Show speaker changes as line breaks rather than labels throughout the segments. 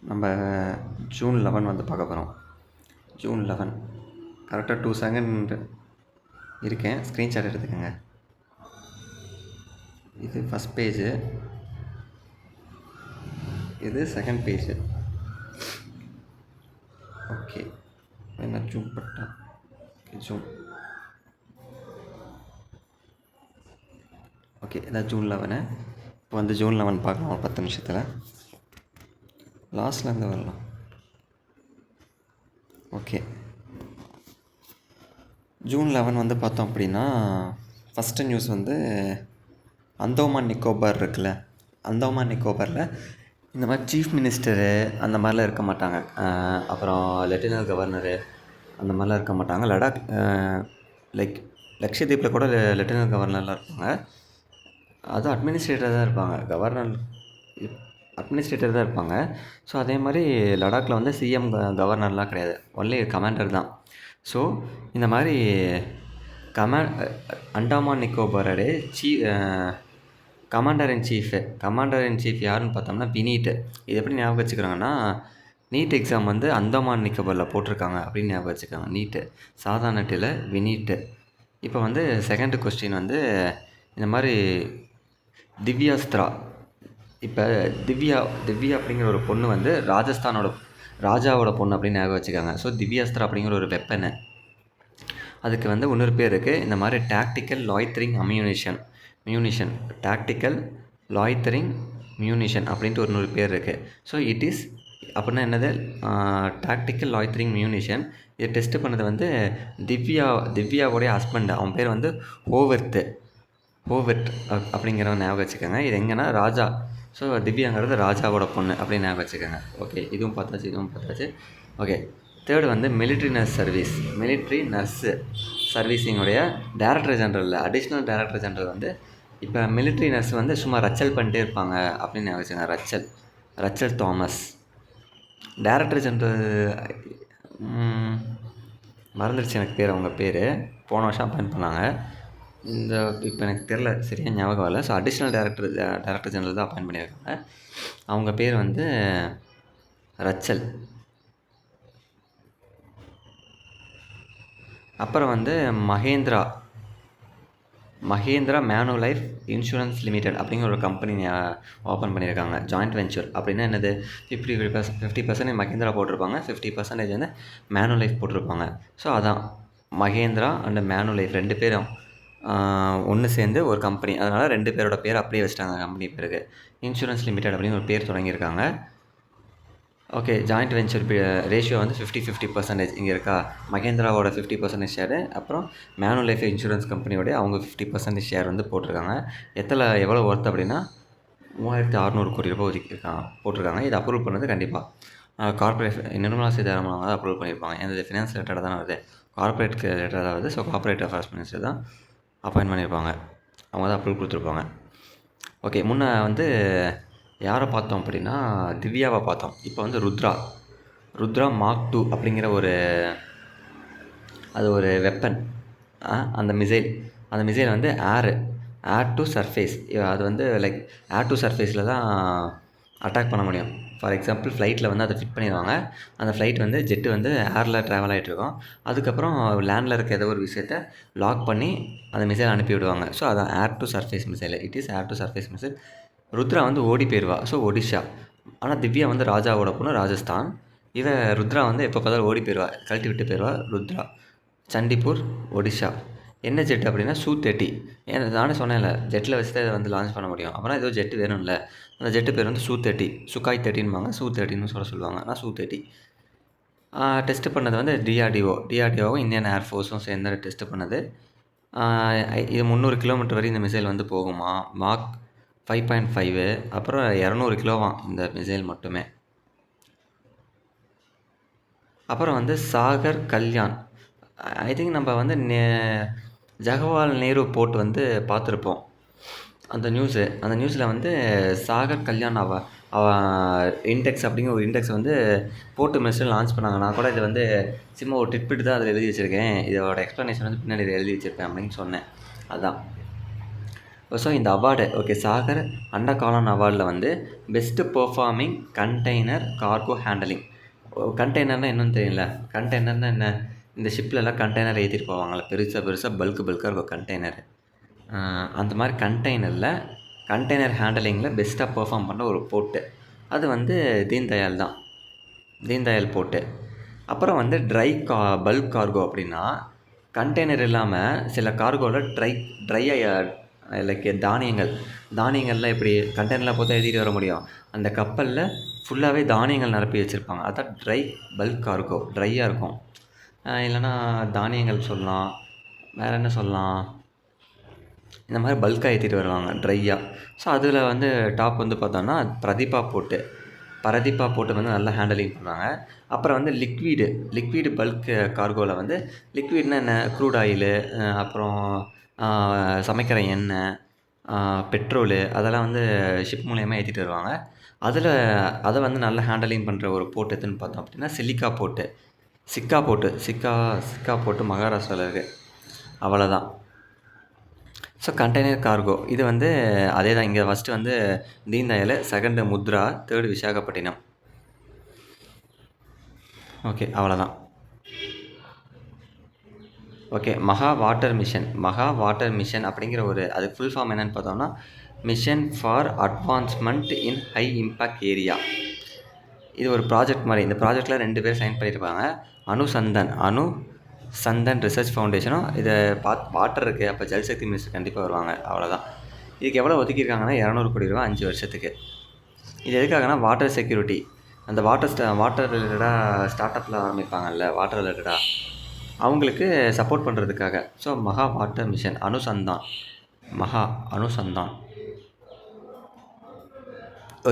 நம்ம ஜூன் 11 வந்து பார்க்க போகிறோம். ஜூன் 11 கரெக்டாக 2 செகண்ட் இருக்கேன். ஸ்க்ரீன்ஷாட் எடுத்துக்கோங்க. இது ஃபஸ்ட் பேஜு, இது செகண்ட் பேஜு. ஓகே, என்ன ஜூம் பட்டா ஜூன். ஓகே, இதான் ஜூன் 11. இப்போ வந்து ஜூன் 11 பார்க்கலாம் ஒரு 10 நிமிஷத்தில். லாஸ்ட்லேருந்து வரலாம். ஓகே, ஜூன் 11 வந்து பார்த்தோம் அப்படின்னா ஃபஸ்ட்டு நியூஸ் வந்து அந்தோமான் நிக்கோபார் இருக்குல்ல, அந்தோமான் நிக்கோபாரில் இந்த மாதிரி சீஃப் மினிஸ்டரு அந்த மாதிரிலாம் இருக்க மாட்டாங்க. அப்புறம் லெப்டினன்ட் கவர்னரு அந்த மாதிரிலாம் இருக்க மாட்டாங்க. லடாக் லைக் லக்ஷதீப்பில் கூட லெப்டினன்ட் கவர்னர்லாம் இருப்பாங்க. அதுவும் அட்மினிஸ்ட்ரேட்டர் தான் இருப்பாங்க. கவர்னர் அட்மினிஸ்ட்ரேட்டர் தான் இருப்பாங்க. ஸோ அதே மாதிரி லடாக்கில் வந்து சிஎம் கவர்னர்லாம் கிடையாது, ஒன்லி கமாண்டர் தான். ஸோ இந்த மாதிரி அண்டாமான் நிக்கோபாரோட கமாண்டர் இன் சீஃப் யாருன்னு பார்த்தோம்னா வினீட். இது எப்படி ஞாபகம் வச்சுக்கிறாங்கன்னா, நீட் எக்ஸாம் வந்து அந்தமான் நிக்கோபாரில் போட்டிருக்காங்க அப்படின்னு ஞாபகம் வச்சுக்காங்க. நீட்டு சாதாரண நெட்டில் வினீட்டு. இப்போ வந்து செகண்ட் கொஸ்டின் வந்து இந்த மாதிரி திவ்யாஸ்திரா. இப்போ திவ்யா அப்படிங்கிற ஒரு பொண்ணு வந்து ராஜஸ்தானோட ராஜாவோட பொண்ணு அப்படின்னு ஞாபகம் வச்சுக்காங்க. ஸோ திவ்யாஸ்திரா அப்படிங்கிற ஒரு வெப்பனை. அதுக்கு வந்து இன்னொரு பேர் இருக்குது, இந்த மாதிரி டாக்டிக்கல் லாய்த்தரிங் மியூனிஷன் டாக்டிக்கல் லாய்த்தரிங் மியூனிஷன் அப்படின்ட்டு ஒரு இன்னொரு பேர் இருக்குது. ஸோ இட் இஸ் அப்படின்னா என்னது, டாக்டிக்கல் லாய்த்தரிங் மியூனிஷன். இதை டெஸ்ட்டு பண்ணது வந்து திவ்யாவோடைய ஹஸ்பண்ட். அவன் பேர் வந்து ஹோவர்ட் அப்படிங்கிறவன் ஞாபகம் வச்சுக்கோங்க. இது எங்கன்னா ராஜா. ஸோ திவ்யாங்கிறது ராஜாவோட பொண்ணு அப்படின்னு ஞாபகம் வச்சுக்கோங்க. ஓகே, இதுவும் பார்த்தாச்சு. ஓகே, தேர்டு வந்து மிலிட்ரி நர்ஸு சர்வீஸிங்குடைய director general, additional director general வந்து இப்போ மிலிட்ரி நர்ஸ் வந்து சும்மா ரச்சல் பண்ணிட்டே இருப்பாங்க அப்படின்னு ஞாபகம் வச்சுக்கோங்க. ரச்சல் தாமஸ். டைரக்டர் ஜெனரல் மறந்துடுச்சு எனக்கு பேர், அவங்க பேர் போன வருஷம் அப்பாயின்ட் பண்ணாங்க. இப்போ எனக்கு தெரில, சரியாக ஞாபகம் வரல. ஸோ அடிஷ்னல் டைரக்டர் ஜெனரல் தான் அப்பாயின்ட் பண்ணியிருக்காங்க. அவங்க பேர் வந்து ரச்சல். அப்புறம் வந்து மகேந்திரா மேனுலைஃப் இன்சூரன்ஸ் லிமிடெட் அப்படிங்கிற ஒரு கம்பெனி ஓப்பன் பண்ணியிருக்காங்க. ஜாயிண்ட் வெஞ்சர் அப்படின்னா என்னது, 50% மகேந்திரா போட்டிருப்பாங்க, 50% வந்து மேனுலைஃப் போட்டிருப்பாங்க. ஸோ அதான் மகேந்திரா அண்ட் மேனுலைஃப் ரெண்டு பேரும் ஒன்று சேர்ந்து ஒரு கம்பெனி. அதனால் ரெண்டு பேரோட பேர் அப்படியே வச்சுட்டாங்க கம்பெனி பேருக்கு. இன்சூரன்ஸ் லிமிடெட் அப்படின்னு ஒரு பேர் தொடங்கியிருக்காங்க. ஓகே, ஜாயிண்ட் வெஞ்சர் ரேஷியோ வந்து 50-50% இங்கே இருக்கா. மகேந்திராவோட 50% ஷேரு, அப்புறம் மேனுலைஃப் இன்சூரன்ஸ் கம்பெனியோடைய அவங்க 50% ஷேர் வந்து போட்டிருக்காங்க. எவ்வளோ ஒர்த் அப்படின்னா 3600 கோடி ரூபாய் போட்டிருக்காங்க. இதை அப்ரூவ் பண்ணது கண்டிப்பாக கார்பரேட் நிர்மலா சீதாராமன் அவங்க தான் அப்ரூவ் பண்ணியிருப்பாங்க. இந்த ஃபினான்ஸ் ரிலேட்டடாக தான் வருது, கார்பரேட் ரிலேட்டடாக தான் வருது. ஸோ கார்பரேட் அஃபேர்ஸ் மினிஸ்டர் தான் அப்பாயின்ட் பண்ணியிருப்பாங்க, அவங்க தான் அப்ரூவ் கொடுத்துருப்பாங்க. ஓகே, முன்னே வந்து யாரை பார்த்தோம் அப்படின்னா திவ்யாவை பார்த்தோம். இப்போ வந்து ருத்ரா மார்க் 2 அப்படிங்கிற ஒரு வெப்பன். அந்த மிசைல் வந்து ஏர் டு சர்ஃபேஸ். அது வந்து லைக் ஏர் டு சர்ஃபேஸில் தான் அட்டாக் பண்ண முடியும். ஃபார் எக்ஸாம்பிள் ஃப்ளைட்டில் வந்து அதை ஃபிட் பண்ணிடுவாங்க. அந்த ஃப்ளைட் வந்து ஜெட்டு வந்து ஏரில் ட்ராவல் ஆகிட்ருக்கோம். அதுக்கப்புறம் லேண்டில் இருக்க ஏதோ ஒரு விஷயத்தை லாக் பண்ணி அந்த மிசைல் அனுப்பி விடுவாங்க. ஸோ அதான் air to surface missile. It is air to surface missile. Rudra வந்து ஓடி போயிடுவா, ஸோ ஒடிஷா. ஆனால் திவ்யா வந்து ராஜாவோட பொண்ணு, ராஜஸ்தான். ருத்ரா வந்து எப்போ பார்த்தாலும் ஓடி போயிடுவா, கழட்டி விட்டு போயிடுவா. ருத்ரா சண்டிப்பூர், ஒடிஷா. என்ன ஜெட் அப்படின்னா Su-30. நானே சொன்னேன்ல, ஜெட்டில் வச்சு தான் இதை வந்து லான்ச் பண்ண முடியும். அப்புறம் ஏதோ ஜெட்டு வேணும்ல, அந்த ஜெட்டு பேர் வந்து Su-30, சுகாய் 30ன்பாங்க, Su-30ன்னு சொல்லுவாங்க. ஆனால் Su-30 டெஸ்ட்டு பண்ணது வந்து டிஆர்டிஓவும் இந்தியன் ஏர்ஃபோர்ஸும் சேர்ந்து டெஸ்ட்டு பண்ணது. இது 300 கிலோமீட்டர் வரை இந்த மிசைல் வந்து போகுமா. மார்க் 5.5, அப்புறம் 200 கிலோவாம் இந்த மிசைல் மட்டுமே. அப்புறம் வந்து சாகர் கல்யாண். ஐ திங்க் நம்ம வந்து ஜவஹர்லால் நேரு போர்ட் வந்து பார்த்துருப்போம். அந்த நியூஸில் வந்து சாகர் கல்யாண் அவ இண்டெக்ஸ் அப்படிங்கிற ஒரு இண்டெக்ஸ் வந்து போர்ட்டு மினிஸ்டர் லான்ச் பண்ணாங்க. நான் கூட இது வந்து சும்மா ஒரு டிட்பிட் தான் அதில் எழுதி வச்சுருக்கேன், இதோட எக்ஸ்ப்ளனேஷன் வந்து பின்னாடி எழுதி வச்சுருப்பேன் அப்படின்னு சொன்னேன். அதுதான் ஸோ இந்த அவார்டு ஓகே சாகர் அண்டா காளான் அவார்டில் வந்து best performing container cargo handling. கண்டெய்னர்னால் என்னன்னு தெரியல. கண்டெய்னர்னால் என்ன, இந்த ஷிப்லலாம் கண்டெய்னர் ஏற்றிட்டு போவாங்கள்ல, பெருசாக பெருசாக பல்காக இருக்கும் கண்டெய்னர். அந்த மாதிரி கண்டெய்னர் ஹேண்டலிங்கில் பெஸ்ட்டாக பெர்ஃபார்ம் பண்ண ஒரு போர்ட்டு அது வந்து தீன்தயாள் தான். தீன்தயாள் போர்ட்டு. அப்புறம் வந்து பல்க் கார்கோ அப்படின்னா கண்டெய்னர் இல்லாமல் சில கார்கோவில் லைக் தானியங்கள்லாம் எப்படி கண்டெய்னரில் போட்டு எழுதிட்டு வர முடியும், அந்த கப்பலில் ஃபுல்லாகவே தானியங்கள் நிரப்பி வச்சுருப்பாங்க. அதான் ட்ரை பல்க் கார்கோ, ட்ரையாக இருக்கும். இல்லைன்னா தானியங்கள் சொல்லலாம், வேறு என்ன சொல்லலாம், இந்த மாதிரி பல்காக ஏற்றிட்டு வருவாங்க ட்ரையாக. ஸோ அதில் வந்து டாப் வந்து பார்த்தோன்னா பிரதீபா போட்டு வந்து நல்லா ஹேண்டலிங் பண்ணுவாங்க. அப்புறம் வந்து லிக்விடு பல்க் கார்கோவில் வந்து லிக்விட்னா என்ன, க்ரூட் ஆயிலு, அப்புறம் சமைக்கிற எண்ணெய், பெட்ரோலு, அதெல்லாம் வந்து ஷிப் மூலயமா ஏற்றிட்டு வருவாங்க. அதை வந்து நல்லா ஹேண்டலிங் பண்ணுற ஒரு போர்ட் எதுன்னு பார்த்தோம் அப்படின்னா சிக்கா போர்ட்டு மகாராஷ்டிராவில் இருக்குது. அவ்வளோதான். ஸோ கண்டெய்னர் கார்கோ இது வந்து அதே தான். இங்கே ஃபஸ்ட்டு வந்து Deendayal, second Mudra, third Visakhapatnam. Okay, அவ்வளோதான். ஓகே, மகா வாட்டர் மிஷன் அப்படிங்கிற ஒரு அதுக்கு ஃபுல் ஃபார்ம் என்னென்னு பார்த்தோம்னா mission for advancement in high impact area. இது ஒரு ப்ராஜெக்ட் மாதிரி. இந்த ப்ராஜெக்டில் 2 பேர் சைன் பண்ணியிருப்பாங்க. அணு சந்தன் ரிசர்ச் ஃபவுண்டேஷனும். இதை வாட்டர் இருக்குது, அப்போ ஜல்சக்தி மினிஸ்டர் கண்டிப்பாக வருவாங்க. அவ்வளோதான். இதுக்கு எவ்வளோ ஒதுக்கியிருக்காங்கன்னா 200 கோடி ரூபா 5 வருஷத்துக்கு. இது எதுக்காகனா வாட்டர் செக்யூரிட்டி, அந்த வாட்டர் ரிலேட்டடாக ஸ்டார்ட் அப்பில் ஆரம்பிப்பாங்கல்ல, வாட்டர் ரிலேட்டடாக அவங்களுக்கு சப்போர்ட் பண்ணுறதுக்காக. ஸோ மகா வாட்டர் மிஷன் அனுசந்தான்.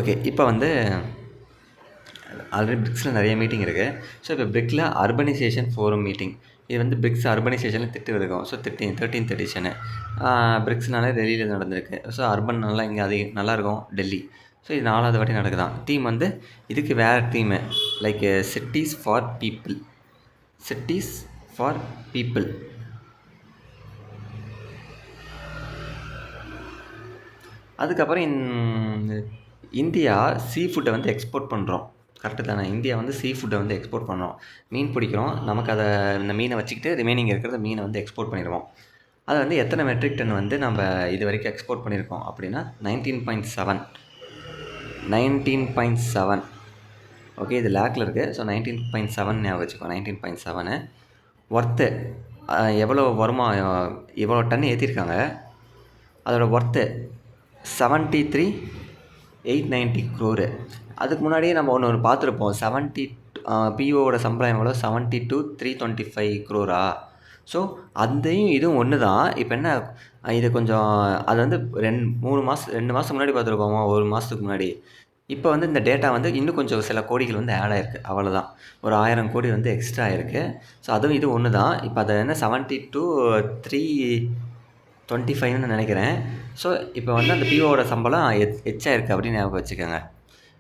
ஓகே, இப்போ வந்து ஆல்ரெடி பிரிக்ஸில் நிறைய மீட்டிங் இருக்குது. ஸோ இப்போ பிரிக்கில் அர்பனைசேஷன் ஃபோரம் மீட்டிங். இது வந்து பிரிக்ஸ் அர்பனைசேஷனில் இருக்கும். ஸோ 13th எடிஷனு பிரிக்ஸ்னாலே டெல்லியில் நடந்திருக்கு. ஸோ அர்பன் நல்லா இங்கே நல்லாயிருக்கும் டெல்லி. ஸோ இது 4வது வாட்டி நடக்குதான். தீம் வந்து இதுக்கு வேறு theme like cities for people. அதுக்கப்புறம் இந்தியா சீ ஃபுட்டை வந்து எக்ஸ்போர்ட் பண்ணுறோம். கரெக்டு தானே? இந்தியா வந்து சீ ஃபுட்டை வந்து எக்ஸ்போர்ட் பண்ணுறோம். மீன் பிடிக்கிறோம், நமக்கு இந்த மீனை வச்சுக்கிட்டு ரிமைனிங் இருக்கிற மீனை வந்து எக்ஸ்போர்ட் பண்ணிடுவோம். அதை வந்து எத்தனை மெட்ரிக் டன் வந்து நம்ம இது வரைக்கும் எக்ஸ்போர்ட் பண்ணியிருக்கோம் அப்படின்னா 19.7. ஓகே, இது லேக்கில் இருக்குது. ஸோ 19.7 ஞாபகம் வச்சுக்கோ. 19.7 ஒர்த்து எவ்வளோ வருமா, எவ்வளோ டன் ஏற்றிருக்காங்க, அதோடய ஒர்த்து 73,890 crore. அதுக்கு முன்னாடியே நம்ம ஒன்று பார்த்துருப்போம். பிஓவோட சம்பளம் எவ்வளோ, 72,325 crore. ஸோ அதையும் இதுவும் ஒன்று தான். இப்போ என்ன, இது கொஞ்சம் அது வந்து 2 மாதம் முன்னாடி பார்த்துருப்போமா, 1 மாதத்துக்கு முன்னாடி. இப்போ வந்து இந்த டேட்டா வந்து இன்னும் கொஞ்சம் சில கோடிகள் வந்து ஆட் ஆகிருக்கு. அவ்வளோதான், ஒரு 1000 கோடி வந்து எக்ஸ்ட்ரா ஆகிருக்கு. ஸோ அதுவும் இது ஒன்று தான். இப்போ அதை என்ன 72,325ன்னு நினைக்கிறேன். ஸோ இப்போ வந்து அந்த பிஓவோட சம்பளம் எச்சா இருக்குது அப்படின்னு ஞாபகம் வச்சுக்கோங்க.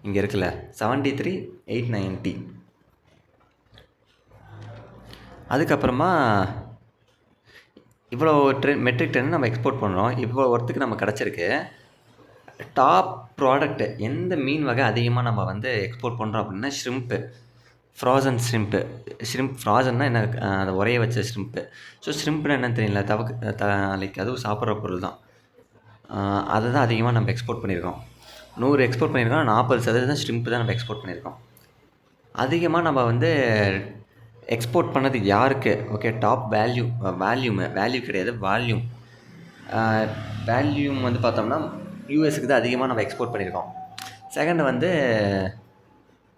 இங்கே இருக்குல்ல 73,890. அதுக்கப்புறமா இவ்வளோ மெட்ரிக் டன் நம்ம எக்ஸ்போர்ட் பண்ணுறோம். இவ்வளோ ஒர்த்துக்கு நம்ம கிடச்சிருக்கு. டாப் ப்ராடக்ட்டு எந்த மீன் வகை அதிகமாக நம்ம வந்து எக்ஸ்போர்ட் பண்ணுறோம் அப்படின்னா ஃப்ராசன் ஷ்ரிம்ப்பு. ஃப்ராசன்னா என்ன, அதை உரைய வச்ச ஷ்ரிம்ப்பு. ஸோ ஷ்ரிம்ப்னா என்னன்னு தெரியல, லைக் அதுவும் சாப்பிட்ற பொருள் தான். அதை தான் அதிகமாக நம்ம எக்ஸ்போர்ட் பண்ணியிருக்கோம். 100 எக்ஸ்போர்ட் பண்ணியிருக்கோம், 40% ஷ்ரிம்ப்பு தான் நம்ம எக்ஸ்போர்ட் பண்ணியிருக்கோம். அதிகமாக நம்ம வந்து எக்ஸ்போர்ட் பண்ணது யாருக்கு? ஓகே, டாப் வேல்யூ கிடையாது, வேல்யூம் வந்து பார்த்தோம்னா யூஎஸ்க்கு தான் அதிகமாக நம்ம எக்ஸ்போர்ட் பண்ணியிருக்கோம். செகண்டு வந்து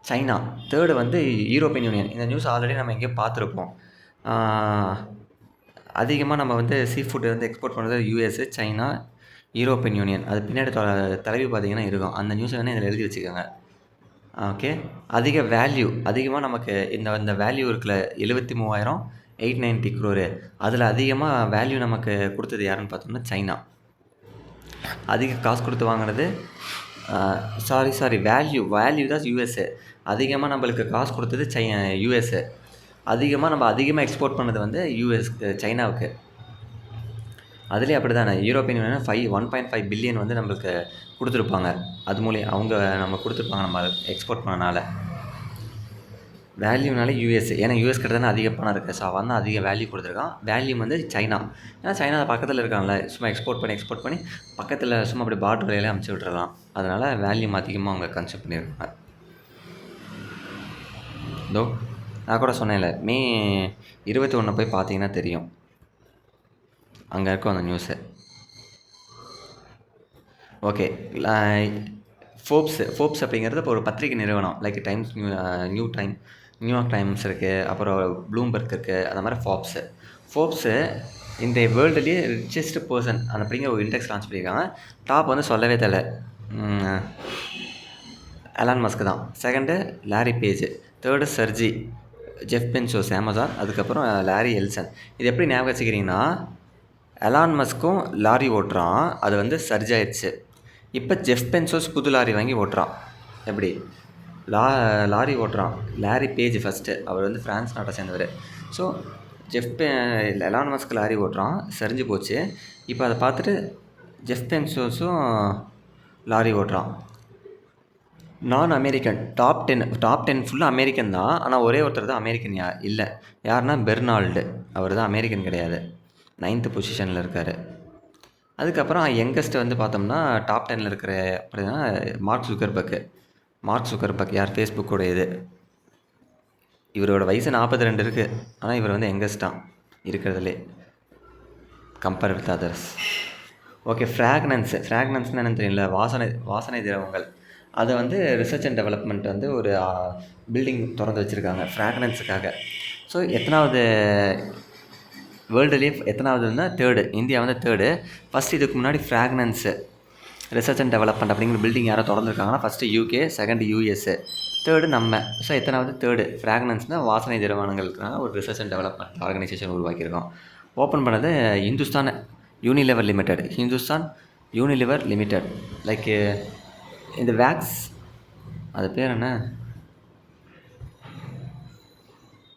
சைனா, தேர்டு வந்து யூரோப்பியன் யூனியன். இந்த நியூஸ் ஆல்ரெடி நம்ம எங்கேயோ பார்த்துருப்போம். அதிகமாக நம்ம வந்து சீ ஃபுட்டு வந்து எக்ஸ்போர்ட் பண்ணுறது யூஎஸ்ஸு, சைனா, யூரோப்பியன் யூனியன். அது பின்னாடி தலைவி பார்த்திங்கன்னா இருக்கும். அந்த நியூஸை வேணால் இதில் எழுதி வச்சுக்கோங்க. ஓகே, அதிகமாக நமக்கு இந்த வேல்யூ இருக்குல்ல 73,890 crore. அதில் அதிகமாக வேல்யூ நமக்கு கொடுத்தது யாருன்னு பார்த்தோம்னா சைனா. அதிக காசு கொடுத்து வாங்கினது வேல்யூ தான் யூஎஸ்ஏ. அதிகமாக நம்மளுக்கு காசு கொடுத்தது யூஎஸ்ஏ. அதிகமாக எக்ஸ்போர்ட் பண்ணது வந்து சைனாவுக்கு. அதுலேயே அப்படி தானே யூரோப்பியன் யூனியன் 1.5 பில்லியன் வந்து நம்மளுக்கு கொடுத்துருப்பாங்க. அது மூலியம் அவங்க நம்ம கொடுத்துருப்பாங்க நம்ம எக்ஸ்போர்ட் பண்ணனால. வேல்யூனால யூஎஸ், ஏன்னா யூஎஸ் கிட்ட தானே அதிக பணம் இருக்குது. ஸோ அவன் தான் அதிக வேல்யூ கொடுத்துருக்கான். வேல்யூம் வந்து சைனா, ஏன்னா சைனா பக்கத்தில் இருக்காங்கல்ல, சும்மா எக்ஸ்போர்ட் பண்ணி பக்கத்தில் சும்மா அப்படி பார்டர் வழியிலே அமுச்சு விட்றலாம். அதனால் வேல்யூம் அதிகமாக அவங்க கன்சியூம் பண்ணியிருக்காங்க. இதோ நான் கூட சொன்னேன்ல, மே 21 போய் பார்த்தீங்கன்னா தெரியும், அங்கே இருக்கும் அந்த நியூஸு. ஓகே, ஃபோர்ப்ஸ் அப்படிங்கிறது இப்போ ஒரு பத்திரிகை நிறுவனம். லைக் டைம்ஸ், நியூயார்க் டைம்ஸ் இருக்குது, அப்புறம் ப்ளூம்பர்க் இருக்குது, அந்த மாதிரி ஃபோர்ப்ஸு இந்த வேர்ல்டுலேயே ரிச்சஸ்ட் பர்சன் அந்த அப்படிங்கிற ஒரு இண்டெக்ஸ் லான்ச் பண்ணியிருக்காங்க. டாப் வந்து சொல்லவே தெரியல, எலான் மஸ்க் தான். Second Larry Page, third Sergey, Jeff Bezos Amazon, அதுக்கப்புறம் லாரி எல்சன். இது எப்படி ஞாபகம் வச்சுக்கிறீங்கன்னா, எலான் மஸ்க்கும் லாரி ஓட்டுறான், அது வந்து சர்ஜ் ஆயிடுச்சு. இப்போ ஜெஃப் பென்சோஸ் புது லாரி வாங்கி ஓட்டுறான். எப்படி லாரி ஓட்டுறான்? லாரி பேஜ் ஃபஸ்ட்டு, அவர் வந்து ஃப்ரான்ஸ் நாட்டை சேர்ந்தவர். ஸோ எலான் மஸ்க் லாரி ஓட்டுறான், சரிஞ்சு போச்சு. இப்போ அதை பார்த்துட்டு ஜெஃப் பென்சோஸும் லாரி ஓட்டுறான். நான் அமெரிக்கன், டாப் 10 ஃபுல்லாக அமெரிக்கன் தான். ஆனால் ஒரே ஒருத்தர் தான் அமெரிக்கன் இல்லை. யாருன்னா பெர்னால்டு, அவர் தான் அமெரிக்கன் கிடையாது. 9th பொசிஷனில் இருக்கார். அதுக்கப்புறம் யங்கஸ்ட்டு வந்து பார்த்தோம்னா டாப் 10 இருக்கிற அப்படின்னா மார்க் சுக்கர்பர்க் யார், ஃபேஸ்புக்கோட இது. இவரோட வயசு 42 இருக்குது. ஆனால் இவர் வந்து யங்கஸ்டாக இருக்கிறதுலே கம்பேர் வித் அதர்ஸ். ஓகே, ஃப்ராக்னன்ஸ்னு என்னென்னு தெரியல, வாசனை திரவங்கள். அதை வந்து ரிசர்ச் அண்ட் டெவலப்மெண்ட் வந்து ஒரு பில்டிங் திறந்து வச்சுருக்காங்க ஃப்ராக்னன்ஸுக்காக. ஸோ எத்தனாவது வேர்ல்டுலேயே எத்தனாவதுன்னா தேர்டு, இந்தியா வந்து தேர்டு. ஃபஸ்ட் இதுக்கு முன்னாடி ஃப்ராக்னன்ஸு ரிசர்ச் அண்ட் டெவலப்மெண்ட் அப்படிங்கிற பில்டிங் யாரோ திறந்துருக்காங்கன்னா, first UK, second USA, third நம்ம. ஸோ எத்தனாவது தேர்டு ஃப்ராக்னன்ஸ்னால் வாசனை திரவணங்களுக்கான ஒரு ரிசர்ச் அண்ட் டெவலப்மெண்ட் ஆர்கனைசேஷன் உருவாக்கியிருக்கோம். ஓப்பன் பண்ணது ஹிந்துஸ்தான் யூனிலிவர் லிமிடெட். லைக் இந்த வேக்ஸ், அது பேர் என்ன,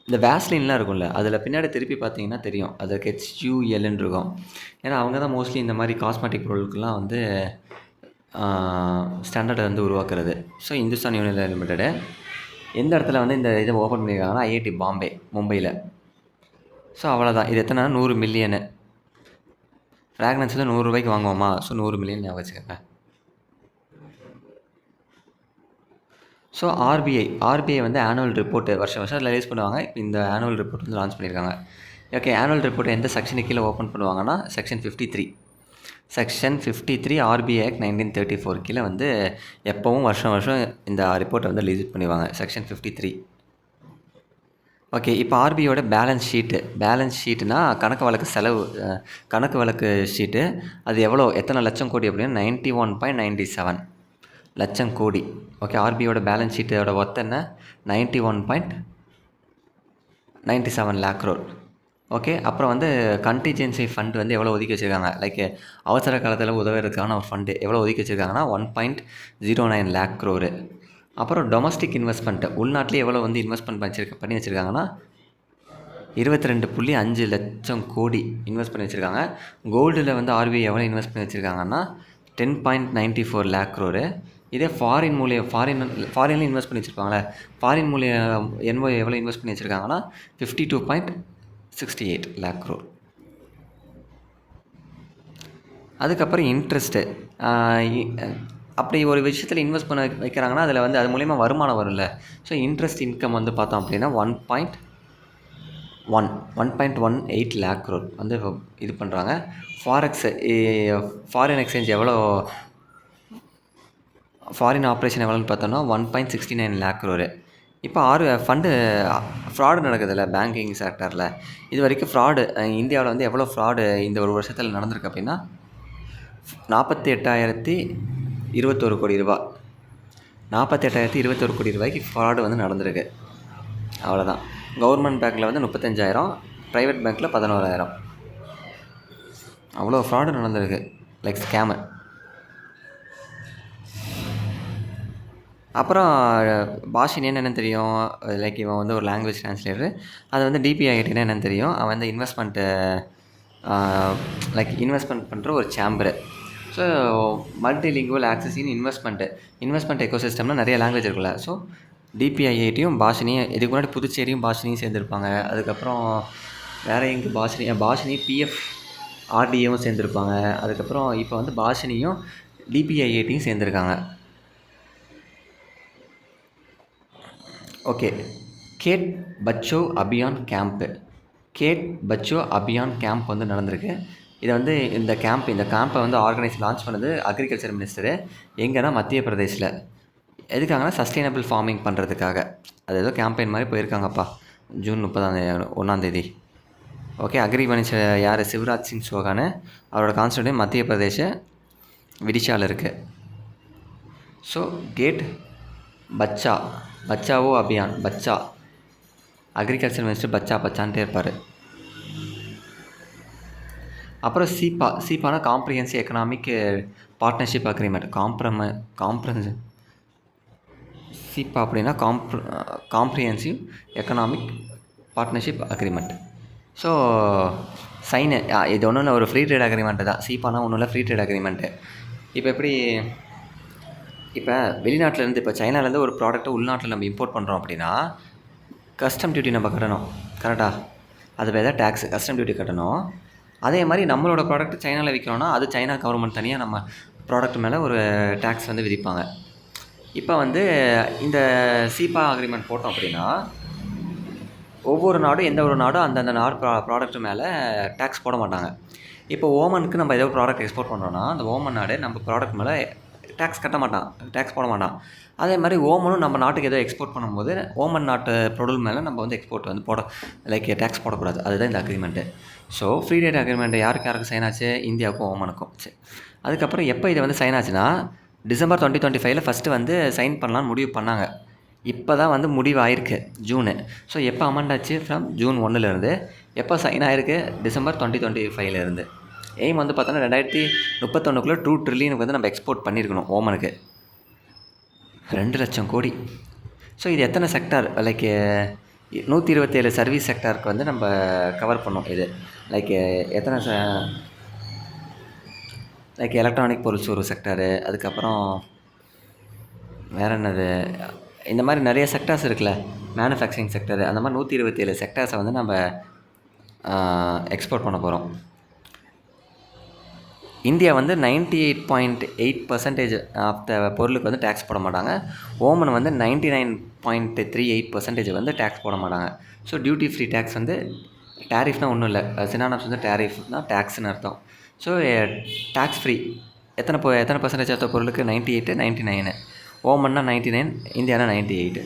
இந்த வேஸ்லின்லாம் இருக்கும்ல, அதில் பின்னாடி திருப்பி பார்த்தீங்கன்னா தெரியும், அது HULன்னு இருக்கும். ஏன்னா அவங்க தான் மோஸ்ட்லி இந்த மாதிரி காஸ்மெட்டிக் பொருட்கள்லாம் வந்து ஸ்டாண்டர்டை வந்து உருவாக்குறது. ஸோ இந்துஸ்தான் யூனிலிவர் லிமிடெடு எந்த இடத்துல வந்து இந்த இதை ஓப்பன் பண்ணியிருக்காங்கன்னா, IIT பாம்பே, மும்பையில். ஸோ அவ்வளோதான். இது எத்தனை, 100 மில்லியனு. ஃப்ராக்னன்ஸ் வந்து 100 ரூபாய்க்கு வாங்குவோமா? ஸோ 100 மில்லியன் ஞாபகம் வச்சுக்கோங்க. ஸோ ஆர்பிஐ வந்து ஆனுவல் ரிப்போர்ட்டு வருஷம் ரிலீஸ் பண்ணுவாங்க. இப்போ இந்த ஆனுவல் ரிப்போர்ட் வந்து லான்ச் பண்ணியிருக்காங்க. ஓகே, ஆனுவல் ரிப்போர்ட் எந்த செக்ஷனுக்கு கீழே ஓப்பன் பண்ணுவாங்கன்னா, செக்ஷன் 53 ஆர்பிஐ ஆக்ட் 1934 கீழே வந்து எப்போவும் வருஷம் இந்த ரிப்போர்ட்டை வந்து ரிலீஸ் பண்ணுவாங்க, செக்ஷன் 53. ஓகே, இப்போ ஆர்பிஐயோட பேலன்ஸ் ஷீட்டுனா கணக்கு வழக்கு ஷீட்டு. அது எத்தனை லட்சம் கோடி அப்படின்னா 91.97 லட்சம் கோடி. ஓகே, ஆர்பிஐயோட பேலன்ஸ் ஷீட்டோட ஒர்த் என்ன, 91.97 lakh crore. ஓகே, அப்புறம் வந்து கண்டிஜென்சி ஃபண்ட் வந்து எவ்வளோ ஒதுக்கி வச்சுருக்காங்க, லைக் அவசர காலத்தில் உதவுறதுக்கான ஒரு ஃபண்டு எவ்வளோ ஒதுக்கி வச்சுருக்காங்கன்னா 1.09 lakh crore. அப்புறம் டொமஸ்டிக் இன்வெஸ்ட்மெண்ட், உள்நாட்டிலே எவ்வளோ வந்து இன்வெஸ்ட்மெண்ட் பண்ணி வச்சுருக்காங்கன்னா 22.5 லட்சம் கோடி இன்வெஸ்ட் பண்ணி வச்சுருக்காங்க. கோல்டில் வந்து ஆர்பிஐ எவ்வளோ இன்வெஸ்ட் பண்ணி வச்சுருக்காங்கன்னா 10.94 lakh crore. இதே ஃபாரின்ல இன்வெஸ்ட் பண்ணி வச்சுருப்பாங்களே, ஃபாரின் மூலியம் எவ்வளோ இன்வெஸ்ட் பண்ணி வச்சுருக்காங்கன்னா 52.68 lakh crore. அதுக்கப்புறம் இன்ட்ரெஸ்ட்டு, அப்படி ஒரு விஷயத்தில் இன்வெஸ்ட் பண்ண வைக்கிறாங்கன்னா அதில் வந்து அது மூலிமா வருமானம் வரும்ல. ஸோ இன்ட்ரெஸ்ட் இன்கம் வந்து பார்த்தோம் அப்படின்னா 1.18 lakh crore வந்து இது பண்ணுறாங்க. ஃபாரின் எக்ஸ்சேஞ்ச் எவ்வளோ, ஃபாரின் ஆப்ரேஷன் எவ்வளோன்னு பார்த்தோன்னா 1.69 lakh crore. இப்போ ஃப்ராடு நடக்குதுல்ல பேங்கிங் செக்டரில். இது வரைக்கும் இந்தியாவில் வந்து எவ்வளோ ஃப்ராடு இந்த ஒரு வருஷத்தில் நடந்திருக்கு அப்படின்னா 48,021 கோடி ரூபா. 48,021 கோடி ரூபாய்க்கு ஃப்ராடு வந்து நடந்திருக்கு. அவ்வளோதான். கவர்மெண்ட் பேங்க்கில் வந்து 35,000, ப்ரைவேட் பேங்க்கில் 11,000. அவ்வளோ ஃப்ராடு நடந்திருக்கு, லைக் ஸ்கேமு. அப்புறம் பாஷினி என்னென்னு தெரியும், லைக் இவன் வந்து ஒரு லாங்குவேஜ் ட்ரான்ஸ்லேட்டரு. அது வந்து DPIITனா என்னென்னு தெரியும். அவன் வந்து லைக் இன்வெஸ்ட்மெண்ட் பண்ணுற ஒரு chamber. So multilingual access in investment எக்கோசிஸ்டம்னா நிறைய லாங்குவேஜ் இருக்குல்ல. ஸோ டிபிஐஐடியும் பாஷினியும், இதுக்கு முன்னாடி புதுச்சேரியும் பாஷினியும் சேர்ந்துருப்பாங்க. அதுக்கப்புறம் வேறு எங்கே பாஷினி பிஎஃப் ஆர்டிஏவும் சேர்ந்துருப்பாங்க. அதுக்கப்புறம் இப்போ வந்து பாஷினியும் டிபிஐஐடியும் சேர்ந்துருக்காங்க. ஓகே, கேட் பச்சோ அபியான் கேம்ப் வந்து நடந்திருக்கு. இதை வந்து இந்த கேம்பை வந்து லான்ச் பண்ணது அக்ரிகல்ச்சர் மினிஸ்டரு. எங்கன்னா மத்திய பிரதேஷில். எதுக்காகனா சஸ்டைனபிள் ஃபார்மிங் பண்ணுறதுக்காக. அது ஏதோ கேம்பெயின் மாதிரி போயிருக்காங்கப்பா. ஜூன் 1 ஓகே, அக்ரி மினிஸ்டர் யார்? சிவராஜ் சிங் சௌகான். அவரோட கான்ஸ்டியூட் மத்திய பிரதேஷ விடிஷாவில் இருக்குது. So Khet Bachao Abhiyan, agriculture minister பச்சான்ட்டே இருப்பார். அப்புறம் சீப்பானா comprehensive economic partnership agreement. CEPA அப்படின்னா comprehensive economic partnership agreement. So இது ஒன்றும் இல்லை, ஒரு ஃப்ரீ ட்ரேட் அக்ரிமெண்ட்டு தான். சீப்பானா ஒன்றும் இல்லை, ஃப்ரீ ட்ரேட் அக்ரிமெண்ட்டு. இப்போ வெளிநாட்டிலேருந்து, இப்போ சைனாலேருந்து ஒரு ப்ராடக்ட்டை உள்நாட்டில் நம்ம இம்போர்ட் பண்ணுறோம் அப்படின்னா கஸ்டம் டியூட்டி நம்ம கட்டணும், கரெக்டாக? அது பேர் தான் டேக்ஸ், கஸ்டம் டியூட்டி கட்டணும். அதே மாதிரி நம்மளோட ப்ராடக்ட் சைனாவில் விற்கிறோன்னா அது சைனா கவர்மெண்ட் தனியாக நம்ம ப்ராடக்ட் மேலே ஒரு டேக்ஸ் வந்து விதிப்பாங்க. இப்போ வந்து இந்த சீப்பா அக்ரிமெண்ட் போட்டோம் அப்படின்னா ஒவ்வொரு நாடும், எந்த ஒரு நாடும் அந்தந்த நாடு ப்ராடக்ட் மேலே டேக்ஸ் போட மாட்டாங்க. இப்போ ஓமனுக்கு நம்ம ஏதோ ப்ராடக்ட் எக்ஸ்போர்ட் பண்ணுறோன்னா அந்த ஓமன் நாடு நம்ம ப்ராடக்ட் மேலே டேக்ஸ் போட மாட்டான். அதே மாதிரி ஓமனும் நம்ம நாட்டுக்கு ஏதோ எக்ஸ்போர்ட் பண்ணும்போது ஓமன் நாட்டு பொருள் மேலே நம்ம வந்து எக்ஸ்போர்ட் வந்து டேக்ஸ் போடக்கூடாது. அதுதான் இந்த agreement. So free trade agreement யாருக்கு சைன் ஆச்சு? இந்தியாவுக்கும் ஓமனுக்கும். சரி, அதுக்கப்புறம் எப்போ இதை வந்து சைன் ஆச்சுன்னா டிசம்பர் 2025 ஃபஸ்ட்டு வந்து சைன் பண்ணலான்னு முடிவு பண்ணாங்க. இப்போ தான் வந்து முடிவு ஆயிருக்கு, ஜூனு. ஸோ எப்போ அமெண்ட் ஆச்சு? ஃப்ரம் ஜூன் 1 எப்போ சைன் ஆயிருக்கு? டிசம்பர் 2025 எய்ம் வந்து பார்த்தோன்னா 2031 2 ட்ரில்லியனுக்கு வந்து நம்ம எக்ஸ்போர்ட் பண்ணியிருக்கணும் ஓமனுக்கு. 2 லட்சம் கோடி. ஸோ இது எத்தனை செக்டார்? 127 சர்வீஸ் செக்டாருக்கு வந்து நம்ம கவர் பண்ணோம். இது எத்தனை எலக்ட்ரானிக் பொருள்ஸ் ஒரு செக்டாரு, அதுக்கப்புறம் வேறு என்னது, இந்த மாதிரி நிறைய செக்டார்ஸ் இருக்குல்ல, மேனுஃபேக்சரிங் செக்டரு, அந்த மாதிரி 127 செக்டார்ஸை வந்து நம்ம எக்ஸ்போர்ட் பண்ண போகிறோம். இந்தியா வந்து 98.8% ஆஃப் த பொருளுக்கு வந்து டேக்ஸ் போட மாட்டாங்க. ஓமன் வந்து 99.38% வந்து டேக்ஸ் போட மாட்டாங்க. ஸோ டியூட்டி ஃப்ரீ டேக்ஸ் வந்து டேரிஃப்னால் ஒன்றும் இல்லை, சினானம்ஸ் வந்து டேரிஃப்னால் டேக்ஸ்னு அர்த்தம். ஸோ டேக்ஸ் ஃப்ரீ எத்தனை பர்சன்டேஜ் ஆஃப் த பொருளுக்கு? 98, 99. ஓமன்னா 99, இந்தியானா 98.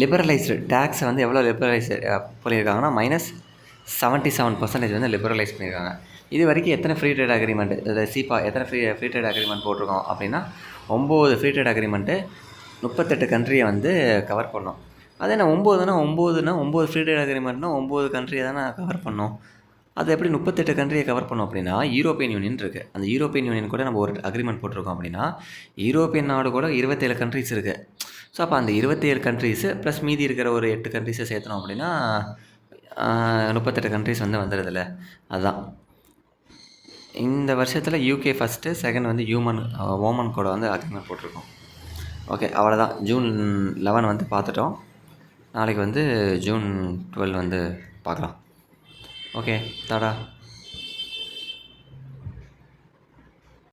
லிபரலைஸ்டு டேக்ஸை வந்து எவ்வளோ பண்ணியிருக்காங்கன்னா -77% வந்து லிபரலைஸ் பண்ணியிருக்காங்க. இது வரைக்கும் எத்தனை ஃப்ரீ ட்ரேட் அக்ரிமெண்ட், சீப்பா எத்தனை ஃப்ரீ ட்ரேட் அக்ரிமெண்ட் போட்டிருக்கோம் அப்படின்னா 9 ஃப்ரீ ட்ரேட் அக்ரிமெண்ட்டு 38 கண்ட்ரியை வந்து கவர் பண்ணோம். அதே நான் 9 ஃப்ரீ ட்ரேட் அக்ரிமெண்ட்னா 9 கண்ட்ரியை தானே கவர் பண்ணோம். அது எப்படி 38 கண்ட்ரியை கவர் பண்ணோம் அப்படின்னா யூரோப்பியன் யூனியன் இருக்குது. அந்த யூரோப்பியன் யூனியன் கூட நம்ம ஒரு அக்ரிமெண்ட் போட்டிருக்கோம் அப்படின்னா யூரோப்பியன் நாடு கூட 27 கண்ட்ரிஸ் இருக்குது. ஸோ அப்போ அந்த 27 கண்ட்ரிஸு ப்ளஸ் மீதி இருக்கிற ஒரு 8 கண்ட்ரிஸை சேர்த்தனோம் அப்படின்னா 38 கண்ட்ரிஸ் வந்து வந்துடுதில்ல. அதுதான் இந்த வருஷத்தில் யூகே ஃபஸ்ட்டு, செகண்ட் வந்து ஓமன் கூட வந்து அக்ரிமெண்ட் போட்டிருக்கோம். ஓகே, அவ்வளோதான். ஜூன் 11 வந்து பார்த்துட்டோம். நாளைக்கு வந்து ஜூன் 12 வந்து பார்க்கலாம். ஓகே, டாடா.